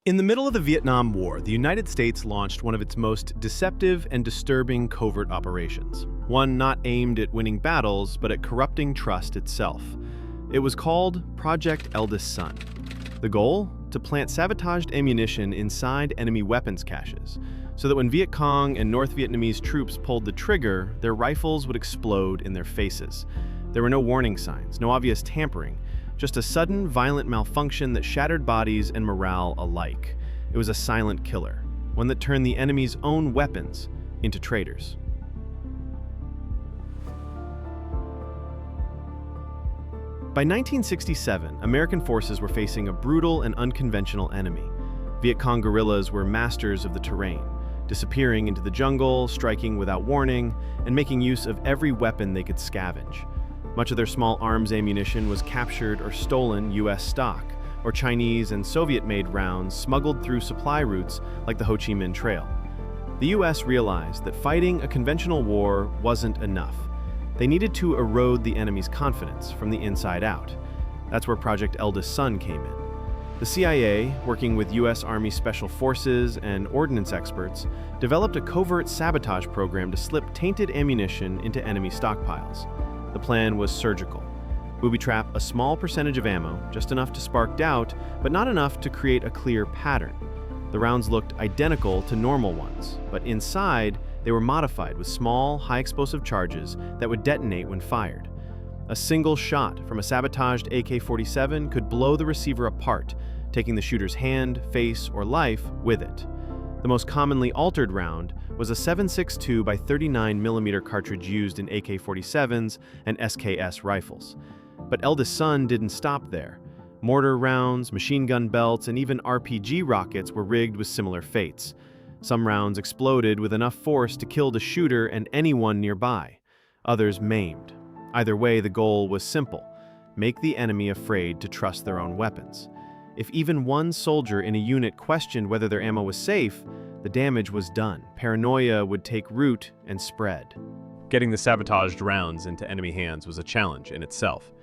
In the middle of the Vietnam War, the United States launched one of its most deceptive and disturbing covert operations, one not aimed at winning battles, but at corrupting trust itself. It was called Project Eldest Son. The goal? To plant sabotaged ammunition inside enemy weapons caches, so that when Viet Cong and North Vietnamese troops pulled the trigger, their rifles would explode in their faces. There were no warning signs, no obvious tampering, just a sudden, violent malfunction that shattered bodies and morale alike. It was a silent killer, one that turned the enemy's own weapons into traitors. By 1967, American forces were facing a brutal and unconventional enemy. Viet Cong guerrillas were masters of the terrain, disappearing into the jungle, striking without warning, and making use of every weapon they could scavenge. Much of their small arms ammunition was captured or stolen U.S. stock, or Chinese and Soviet-made rounds smuggled through supply routes like the Ho Chi Minh Trail. The U.S. realized that fighting a conventional war wasn't enough. They needed to erode the enemy's confidence from the inside out. That's where Project Eldest Sun came in. The CIA, working with U.S. Army Special Forces and ordnance experts, developed a covert sabotage program to slip tainted ammunition into enemy stockpiles. The plan was surgical. Booby-trap a small percentage of ammo, just enough to spark doubt, but not enough to create a clear pattern. The rounds looked identical to normal ones, but inside, they were modified with small, high-explosive charges that would detonate when fired. A single shot from a sabotaged AK-47 could blow the receiver apart, taking the shooter's hand, face, or life with it. The most commonly altered round was a 7.62 by 39mm cartridge used in AK-47s and SKS rifles. But Eldest Sun didn't stop there. Mortar rounds, machine gun belts, and even RPG rockets were rigged with similar fates. Some rounds exploded with enough force to kill the shooter and anyone nearby. Others maimed. Either way, the goal was simple: make the enemy afraid to trust their own weapons. If even one soldier in a unit questioned whether their ammo was safe, the damage was done. Paranoia would take root and spread. Getting the sabotaged rounds into enemy hands was a challenge in itself.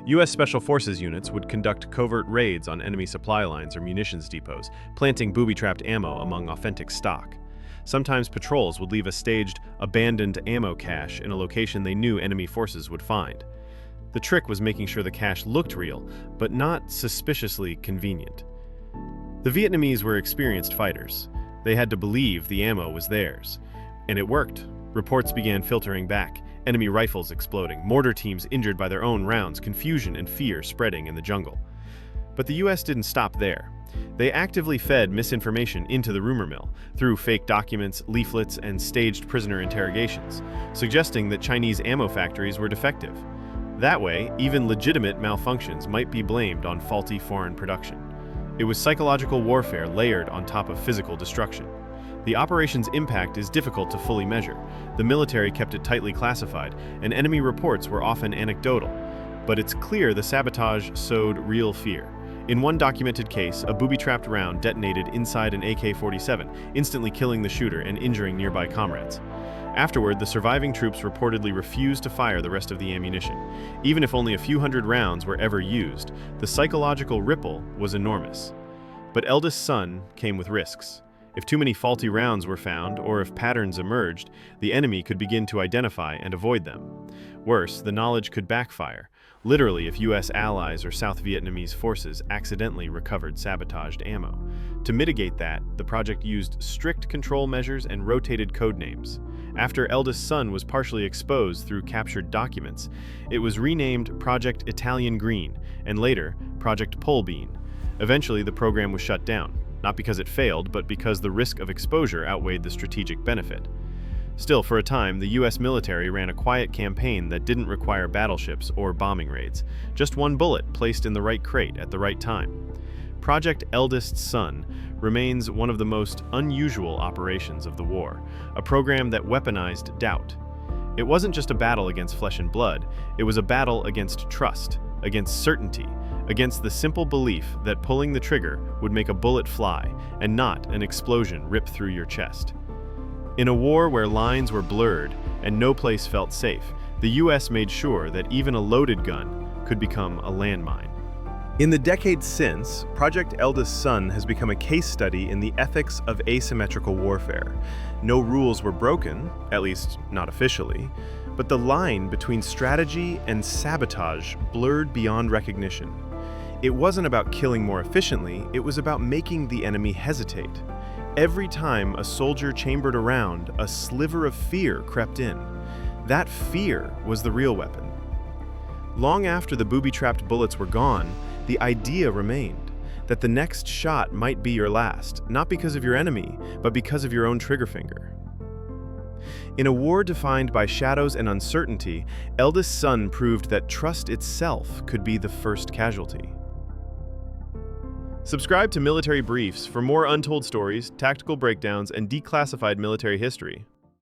U.S. Special Forces units would conduct covert raids on enemy supply lines or munitions depots, planting booby-trapped ammo among authentic stock. Sometimes patrols would leave a staged, abandoned ammo cache in a location they knew enemy forces would find. The trick was making sure the cache looked real, but not suspiciously convenient. The Vietnamese were experienced fighters. They had to believe the ammo was theirs. And it worked. Reports began filtering back, enemy rifles exploding, mortar teams injured by their own rounds, confusion and fear spreading in the jungle. But the U.S. didn't stop there. They actively fed misinformation into the rumor mill through fake documents, leaflets, and staged prisoner interrogations, suggesting that Chinese ammo factories were defective. That way, even legitimate malfunctions might be blamed on faulty foreign production. It was psychological warfare layered on top of physical destruction. The operation's impact is difficult to fully measure. The military kept it tightly classified, and enemy reports were often anecdotal. But it's clear the sabotage sowed real fear. In one documented case, a booby-trapped round detonated inside an AK-47, instantly killing the shooter and injuring nearby comrades. Afterward, the surviving troops reportedly refused to fire the rest of the ammunition. Even if only a few hundred rounds were ever used, the psychological ripple was enormous. But Eldest Son came with risks. If too many faulty rounds were found, or if patterns emerged, the enemy could begin to identify and avoid them. Worse, the knowledge could backfire. Literally, if U.S. allies or South Vietnamese forces accidentally recovered sabotaged ammo. To mitigate that, the project used strict control measures and rotated code names. After Eldest Sun was partially exposed through captured documents, it was renamed Project Italian Green, and later, Project Pole Bean. Eventually, the program was shut down, not because it failed, but because the risk of exposure outweighed the strategic benefit. Still, for a time, the U.S. military ran a quiet campaign that didn't require battleships or bombing raids, just one bullet placed in the right crate at the right time. Project Eldest Sun remains one of the most unusual operations of the war, a program that weaponized doubt. It wasn't just a battle against flesh and blood, it was a battle against trust, against certainty, against the simple belief that pulling the trigger would make a bullet fly and not an explosion rip through your chest. In a war where lines were blurred and no place felt safe, the U.S. made sure that even a loaded gun could become a landmine. In the decades since, Project Eldest Son has become a case study in the ethics of asymmetrical warfare. No rules were broken, at least not officially, but the line between strategy and sabotage blurred beyond recognition. It wasn't about killing more efficiently, it was about making the enemy hesitate. Every time a soldier chambered around, a sliver of fear crept in. That fear was the real weapon. Long after the booby-trapped bullets were gone, the idea remained that the next shot might be your last, not because of your enemy, but because of your own trigger finger. In a war defined by shadows and uncertainty, Eldest Son proved that trust itself could be the first casualty. Subscribe to Military Briefs for more untold stories, tactical breakdowns, and declassified military history.